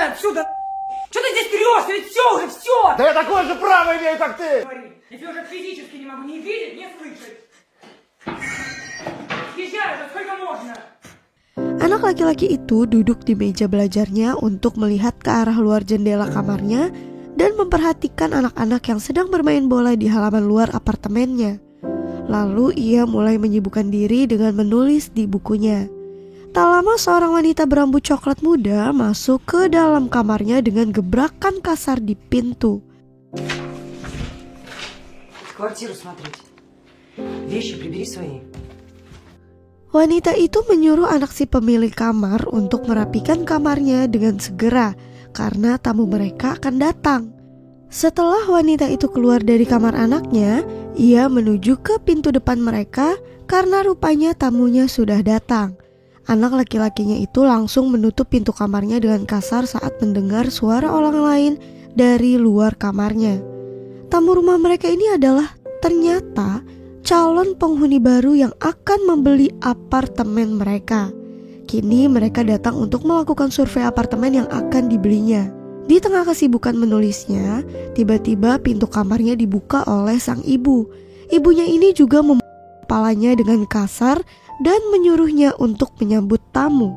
Отсюда! Что ты здесь трешься? Ведь все уже, все! Да я такое же право имею, как ты! Если уже физически не могу ни видеть, ни слышать. Съезжай уже, сколько можно? Anak laki-laki itu duduk di meja belajarnya untuk melihat ke arah luar jendela kamarnya dan memperhatikan anak-anak yang sedang bermain bola di halaman luar apartemennya. Lalu ia mulai menyibukkan diri dengan menulis di bukunya. Tak lama seorang wanita berambut coklat muda masuk ke dalam kamarnya dengan gebrakan kasar di pintu. Квартиру смотреть. Вещи прибери свои. Wanita itu menyuruh anak si pemilik kamar untuk merapikan kamarnya dengan segera karena tamu mereka akan datang. Setelah wanita itu keluar dari kamar anaknya, ia menuju ke pintu depan mereka karena rupanya tamunya sudah datang. Anak laki-lakinya itu langsung menutup pintu kamarnya dengan kasar saat mendengar suara orang lain dari luar kamarnya. Tamu rumah mereka ini adalah ternyata calon penghuni baru yang akan membeli apartemen mereka. Kini mereka datang untuk melakukan survei apartemen yang akan dibelinya. Di tengah kesibukan menulisnya, tiba-tiba pintu kamarnya dibuka oleh sang ibu. Ibunya ini juga memukul kepalanya dengan kasar dan menyuruhnya untuk menyambut tamu.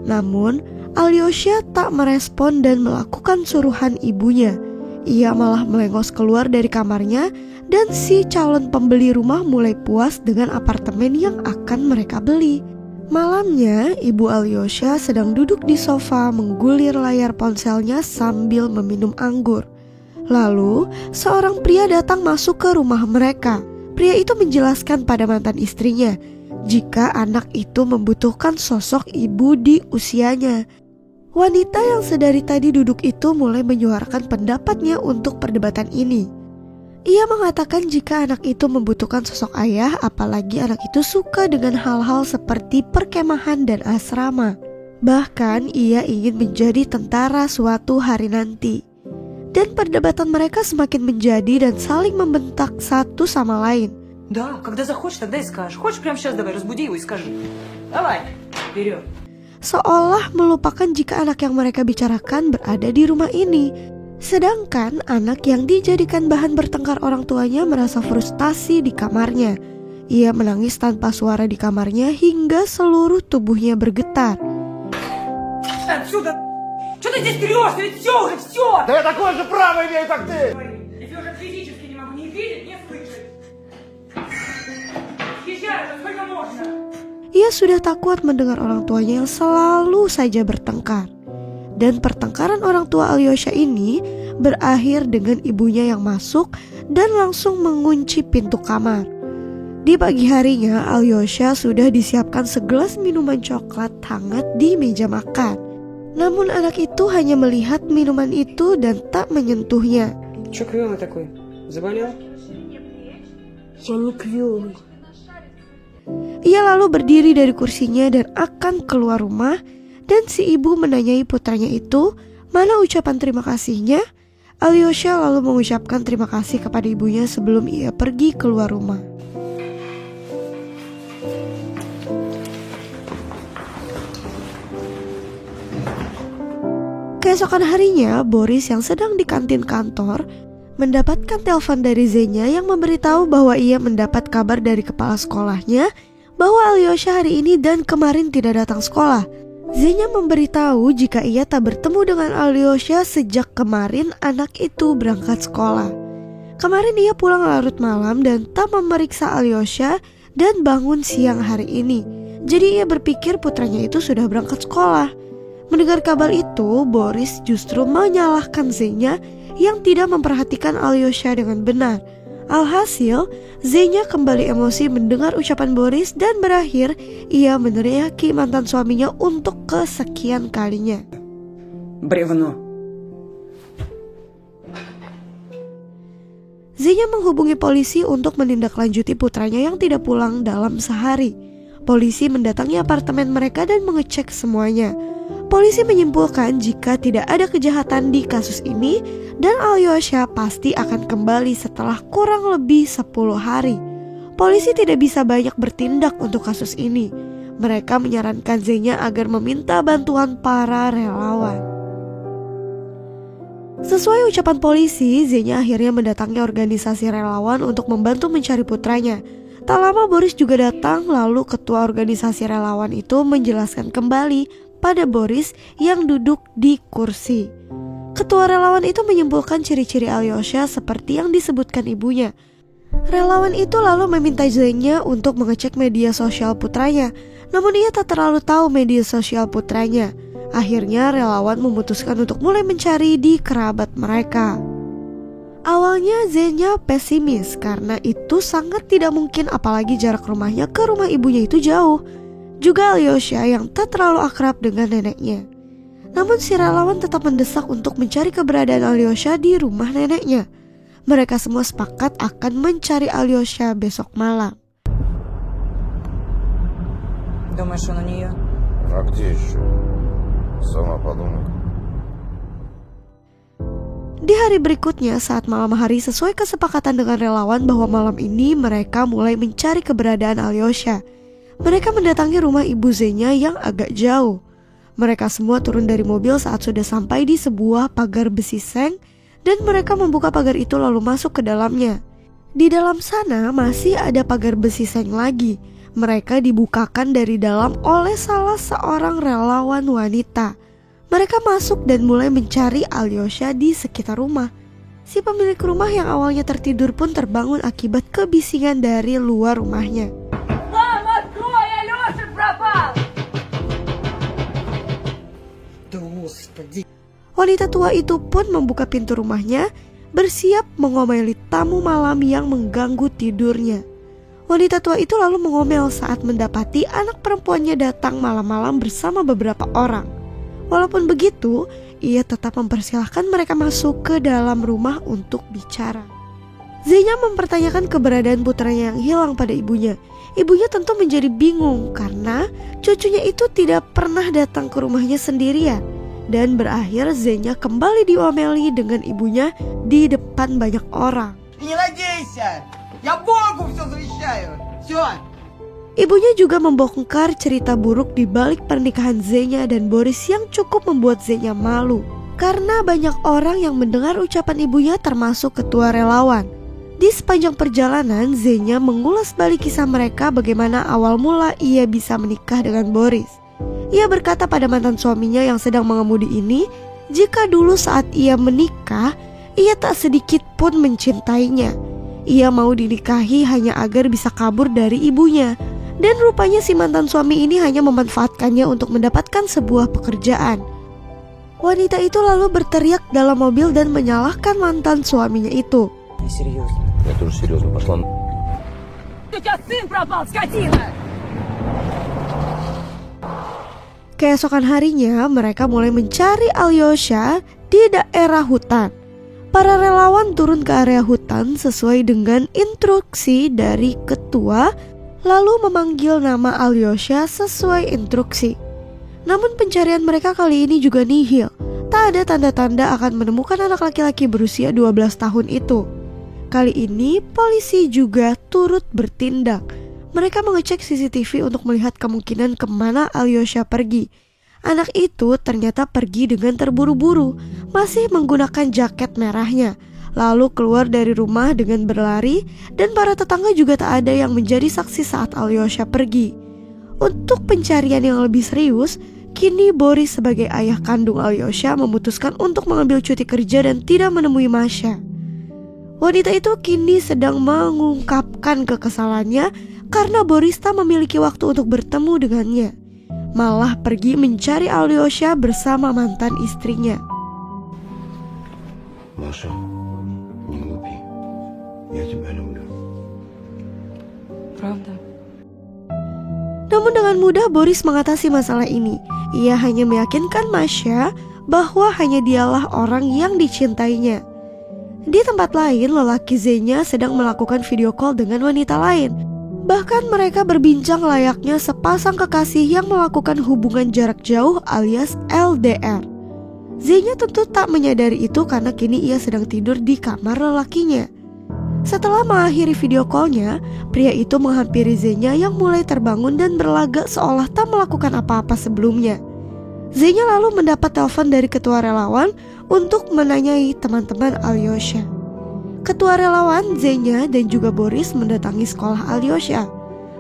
Namun, Alyosha tak merespon dan melakukan suruhan ibunya. Ia malah melengos keluar dari kamarnya dan si calon pembeli rumah mulai puas dengan apartemen yang akan mereka beli. Malamnya, ibu Alyosha sedang duduk di sofa menggulir layar ponselnya sambil meminum anggur. Lalu, seorang pria datang masuk ke rumah mereka. Pria itu menjelaskan pada mantan istrinya jika anak itu membutuhkan sosok ibu di usianya. Wanita yang sedari tadi duduk itu mulai menyuarakan pendapatnya untuk perdebatan ini. Ia mengatakan jika anak itu membutuhkan sosok ayah, apalagi anak itu suka dengan hal-hal seperti perkemahan dan asrama. Bahkan ia ingin menjadi tentara suatu hari nanti. Dan perdebatan mereka semakin menjadi dan saling membentak satu sama lain. Да, когда захочешь, тогда и скажешь. Хочешь, прямо сейчас давай, разбуди его и скажи. Давай, вперед. Seolah melupakan jika anak yang mereka bicarakan berada di rumah ini. Sedangkan anak yang dijadikan bahan bertengkar orang tuanya merasa frustasi di kamarnya. Ia menangis tanpa suara di kamarnya hingga seluruh tubuhnya bergetar. Отсюда! Что ты здесь трешься? Ведь все уже, все! Да я такое же право имею, как ты! Если уже физически не могу ни видеть, ни слышать. Съезжай уже, сколько можно? Ia sudah tak kuat mendengar orang tuanya yang selalu saja bertengkar. Dan pertengkaran orang tua Alyosha ini berakhir dengan ibunya yang masuk dan langsung mengunci pintu kamar. Di pagi harinya, Alyosha sudah disiapkan segelas minuman coklat hangat di meja makan. Namun anak itu hanya melihat minuman itu dan tak menyentuhnya. Че клёвый такой? Заболел? Я не клёвый. Ia lalu berdiri dari kursinya dan akan keluar rumah, dan si ibu menanyai putranya itu mana ucapan terima kasihnya. Alyosha lalu mengucapkan terima kasih kepada ibunya sebelum ia pergi keluar rumah. Keesokan harinya, Boris yang sedang di kantin kantor mendapatkan telepon dari Zenya yang memberitahu bahwa ia mendapat kabar dari kepala sekolahnya bahwa Alyosha hari ini dan kemarin tidak datang sekolah. Zenya memberitahu jika ia tak bertemu dengan Alyosha sejak kemarin anak itu berangkat sekolah. Kemarin ia pulang larut malam dan tak memeriksa Alyosha dan bangun siang hari ini. Jadi ia berpikir putranya itu sudah berangkat sekolah. Mendengar kabar itu, Boris justru menyalahkan Zenya yang tidak memperhatikan Alyosha dengan benar. Alhasil, Zenya kembali emosi mendengar ucapan Boris dan berakhir ia meneriaki mantan suaminya untuk kesekian kalinya. Бревно. Zenya menghubungi polisi untuk menindaklanjuti putranya yang tidak pulang dalam sehari. Polisi mendatangi apartemen mereka dan mengecek semuanya. Polisi menyimpulkan jika tidak ada kejahatan di kasus ini dan Alyosha pasti akan kembali setelah kurang lebih 10 hari. Polisi tidak bisa banyak bertindak untuk kasus ini. Mereka menyarankan Zenya agar meminta bantuan para relawan. Sesuai ucapan polisi, Zenya akhirnya mendatangi organisasi relawan untuk membantu mencari putranya. Tak lama Boris juga datang, lalu ketua organisasi relawan itu menjelaskan kembali pada Boris yang duduk di kursi. Ketua relawan itu menyimpulkan ciri-ciri Alyosha seperti yang disebutkan ibunya. Relawan itu lalu meminta Zenya untuk mengecek media sosial putranya, namun ia tak terlalu tahu media sosial putranya. Akhirnya relawan memutuskan untuk mulai mencari di kerabat mereka. Awalnya Zenya pesimis karena itu sangat tidak mungkin, apalagi jarak rumahnya ke rumah ibunya itu jauh. Juga Alyosha yang tak terlalu akrab dengan neneknya. Namun si relawan tetap mendesak untuk mencari keberadaan Alyosha di rumah neneknya. Mereka semua sepakat akan mencari Alyosha besok malam. Думаешь, он у нее? А где еще? Сама подумай. Di hari berikutnya saat malam hari, sesuai kesepakatan dengan relawan bahwa malam ini mereka mulai mencari keberadaan Alyosha. Mereka mendatangi rumah ibu Zenya yang agak jauh. Mereka semua turun dari mobil saat sudah sampai di sebuah pagar besi seng dan mereka membuka pagar itu lalu masuk ke dalamnya. Di dalam sana masih ada pagar besi seng lagi. Mereka dibukakan dari dalam oleh salah seorang relawan wanita. Mereka masuk dan mulai mencari Alyosha di sekitar rumah. Si pemilik rumah yang awalnya tertidur pun terbangun akibat kebisingan dari luar rumahnya. Mama, открой, Алёша пропал! Wanita tua itu pun membuka pintu rumahnya, bersiap mengomeli tamu malam yang mengganggu tidurnya. Wanita tua itu lalu mengomel saat mendapati anak perempuannya datang malam-malam bersama beberapa orang. Walaupun begitu, ia tetap mempersilahkan mereka masuk ke dalam rumah untuk bicara. Zenya mempertanyakan keberadaan putranya yang hilang pada ibunya. Ibunya tentu menjadi bingung karena cucunya itu tidak pernah datang ke rumahnya sendirian. Dan berakhir Zenya kembali diomeli dengan ibunya di depan banyak orang. Не надейся! Я Богу все завещаю! Все! Ibunya juga membongkar cerita buruk di balik pernikahan Zenya dan Boris yang cukup membuat Zenya malu. Karena banyak orang yang mendengar ucapan ibunya termasuk ketua relawan. Di sepanjang perjalanan, Zenya mengulas balik kisah mereka bagaimana awal mula ia bisa menikah dengan Boris. Ia berkata pada mantan suaminya yang sedang mengemudi ini, jika dulu saat ia menikah, ia tak sedikit pun mencintainya. Ia mau dinikahi hanya agar bisa kabur dari ibunya. Dan rupanya si mantan suami ini hanya memanfaatkannya untuk mendapatkan sebuah pekerjaan. Wanita itu lalu berteriak dalam mobil dan menyalahkan mantan suaminya itu. Серьезно. Я тоже серьезно, пошла. У тебя сын пропал, скотина! Keesokan harinya mereka mulai mencari Alyosha di daerah hutan. Para relawan turun ke area hutan sesuai dengan instruksi dari ketua, lalu memanggil nama Alyosha sesuai instruksi. Namun pencarian mereka kali ini juga nihil. Tak ada tanda-tanda akan menemukan anak laki-laki berusia 12 tahun itu. Kali ini polisi juga turut bertindak. Mereka mengecek CCTV untuk melihat kemungkinan kemana Alyosha pergi. Anak itu ternyata pergi dengan terburu-buru, masih menggunakan jaket merahnya, lalu keluar dari rumah dengan berlari, dan para tetangga juga tak ada yang menjadi saksi saat Alyosha pergi. Untuk pencarian yang lebih serius, kini Boris sebagai ayah kandung Alyosha memutuskan untuk mengambil cuti kerja dan tidak menemui Masha. Wanita itu kini sedang mengungkapkan kekesalannya karena Boris tak memiliki waktu untuk bertemu dengannya, malah pergi mencari Alyosha bersama mantan istrinya. Маша, не глупи. Я тебя люблю. Правда? Namun dengan mudah Boris mengatasi masalah ini. Ia hanya meyakinkan Masha bahwa hanya dialah orang yang dicintainya. Di tempat lain, lelaki Zenya sedang melakukan video call dengan wanita lain. Bahkan mereka berbincang layaknya sepasang kekasih yang melakukan hubungan jarak jauh alias LDR. Zenya tentu tak menyadari itu karena kini ia sedang tidur di kamar lelakinya. Setelah mengakhiri video callnya, pria itu menghampiri Zenya yang mulai terbangun dan berlagak seolah tak melakukan apa-apa sebelumnya. Zenya lalu mendapat telepon dari ketua relawan untuk menanyai teman-teman Alyosha. Ketua relawan, Zenya dan juga Boris mendatangi sekolah Alyosha.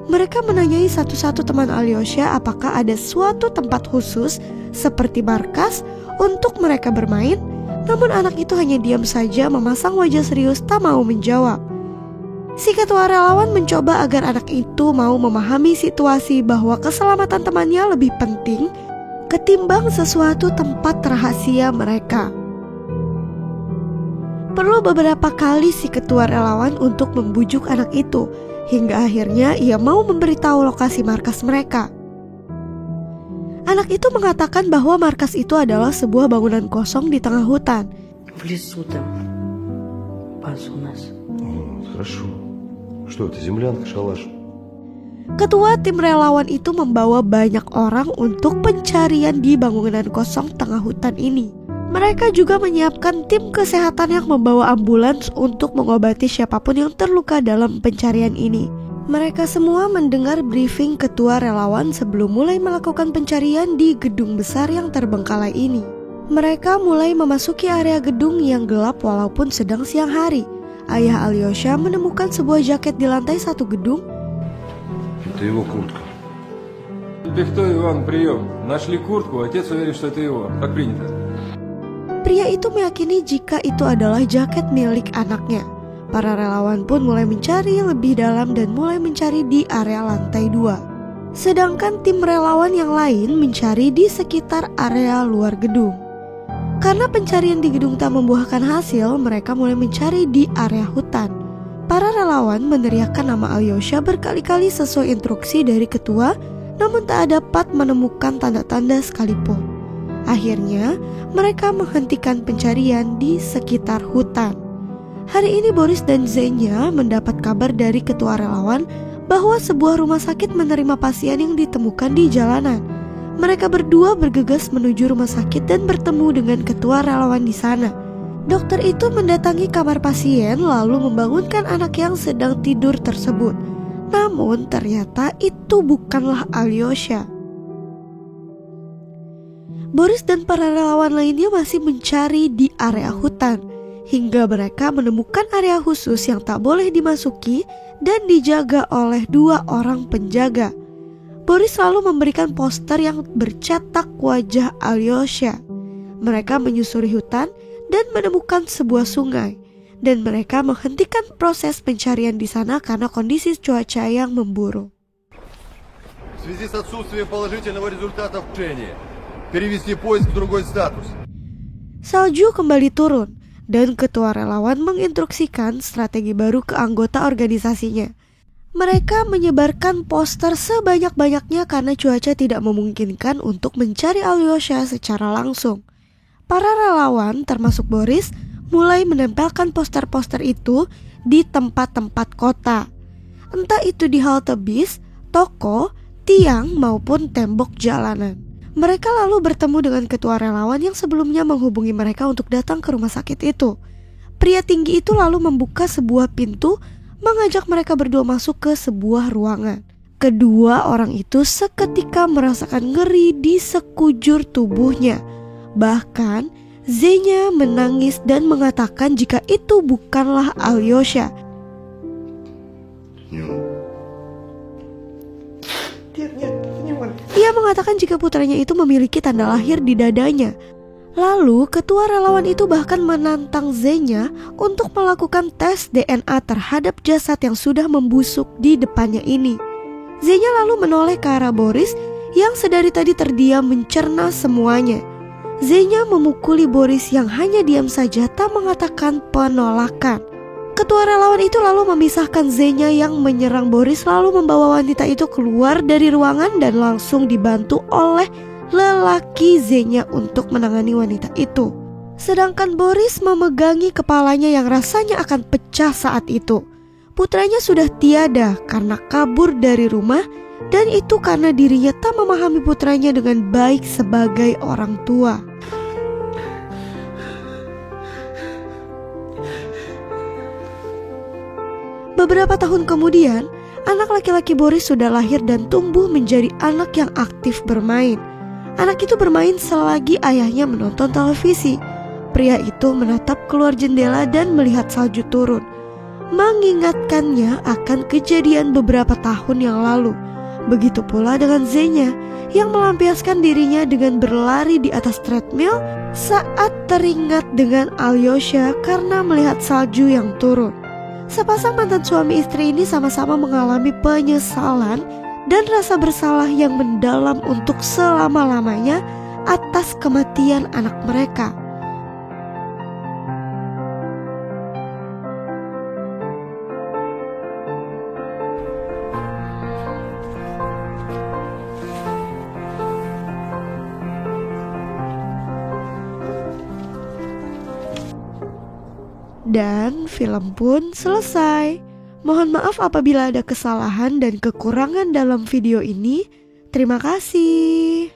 Mereka menanyai satu-satu teman Alyosha apakah ada suatu tempat khusus seperti markas untuk mereka bermain, namun anak itu hanya diam saja memasang wajah serius tak mau menjawab. Si ketua relawan mencoba agar anak itu mau memahami situasi bahwa keselamatan temannya lebih penting ketimbang sesuatu tempat rahasia mereka. Perlu beberapa kali si ketua relawan untuk membujuk anak itu, hingga akhirnya ia mau memberitahu lokasi markas mereka. Anak itu mengatakan bahwa markas itu adalah sebuah bangunan kosong di tengah hutan. В лесу там. Пас у нас. Хорошо. Что это, землянка, шалаш? Ketua tim relawan itu membawa banyak orang untuk pencarian di bangunan kosong tengah hutan ini. Mereka juga menyiapkan tim kesehatan yang membawa ambulans untuk mengobati siapapun yang terluka dalam pencarian ini. Mereka semua mendengar briefing ketua relawan sebelum mulai melakukan pencarian di gedung besar yang terbengkalai ini. Mereka mulai memasuki area gedung yang gelap walaupun sedang siang hari. Ayah Alyosha menemukan sebuah jaket di lantai satu gedung. Это его куртка. Пихто Иван, прием. Нашли куртку, отец уверен, что это его. Как принято. Pria itu meyakini jika itu adalah jaket milik anaknya. Para relawan pun mulai mencari lebih dalam dan mulai mencari di area lantai 2. Sedangkan tim relawan yang lain mencari di sekitar area luar gedung. Karena pencarian di gedung tak membuahkan hasil, mereka mulai mencari di area hutan. Para relawan meneriakkan nama Alyosha berkali-kali sesuai instruksi dari ketua, namun tak dapat menemukan tanda-tanda sekalipun. Akhirnya, mereka menghentikan pencarian di sekitar hutan. Hari ini Boris dan Zenya mendapat kabar dari ketua relawan bahwa sebuah rumah sakit menerima pasien yang ditemukan di jalanan. Mereka berdua bergegas menuju rumah sakit dan bertemu dengan ketua relawan di sana. Dokter itu mendatangi kamar pasien lalu membangunkan anak yang sedang tidur tersebut. Namun ternyata itu bukanlah Alyosha. Boris dan para relawan lainnya masih mencari di area hutan hingga mereka menemukan area khusus yang tak boleh dimasuki dan dijaga oleh 2 orang penjaga. Boris lalu memberikan poster yang bercetak wajah Alyosha. Mereka menyusuri hutan dan menemukan sebuah sungai, dan mereka menghentikan proses pencarian di sana karena kondisi cuaca yang memburuk. В связи с отсутствием положительного результата вчения, перевести поиск в другой статус. Salju kembali turun, dan ketua relawan menginstruksikan strategi baru ke anggota organisasinya. Mereka menyebarkan poster sebanyak-banyaknya karena cuaca tidak memungkinkan untuk mencari Alyosha secara langsung. Para relawan, termasuk Boris, mulai menempelkan poster-poster itu di tempat-tempat kota. Entah itu di halte bis, toko, tiang, maupun tembok jalanan. Mereka lalu bertemu dengan ketua relawan yang sebelumnya menghubungi mereka untuk datang ke rumah sakit itu. Pria tinggi itu lalu membuka sebuah pintu, mengajak mereka berdua masuk ke sebuah ruangan. Kedua orang itu seketika merasakan nyeri di sekujur tubuhnya. Bahkan Zenya menangis dan mengatakan jika itu bukanlah Alyosha. Ia mengatakan jika putranya itu memiliki tanda lahir di dadanya. Lalu ketua relawan itu bahkan menantang Zenya untuk melakukan tes DNA terhadap jasad yang sudah membusuk di depannya ini. Zenya lalu menoleh ke arah Boris yang sedari tadi terdiam mencerna semuanya. Zenya memukuli Boris yang hanya diam saja tak mengatakan penolakan. Ketua relawan itu lalu memisahkan Zenya yang menyerang Boris lalu membawa wanita itu keluar dari ruangan dan langsung dibantu oleh lelaki Zenya untuk menangani wanita itu. Sedangkan Boris memegangi kepalanya yang rasanya akan pecah saat itu. Putranya sudah tiada karena kabur dari rumah, dan itu karena dirinya tak memahami putranya dengan baik sebagai orang tua. Beberapa tahun kemudian, anak laki-laki Boris sudah lahir dan tumbuh menjadi anak yang aktif bermain. Anak itu bermain selagi ayahnya menonton televisi. Pria itu menatap keluar jendela dan melihat salju turun, mengingatkannya akan kejadian beberapa tahun yang lalu. Begitu pula dengan Zenya yang melampiaskan dirinya dengan berlari di atas treadmill saat teringat dengan Alyosha karena melihat salju yang turun. Sepasang mantan suami istri ini sama-sama mengalami penyesalan dan rasa bersalah yang mendalam untuk selama-lamanya atas kematian anak mereka. Dan film pun selesai. Mohon maaf apabila ada kesalahan dan kekurangan dalam video ini. Terima kasih.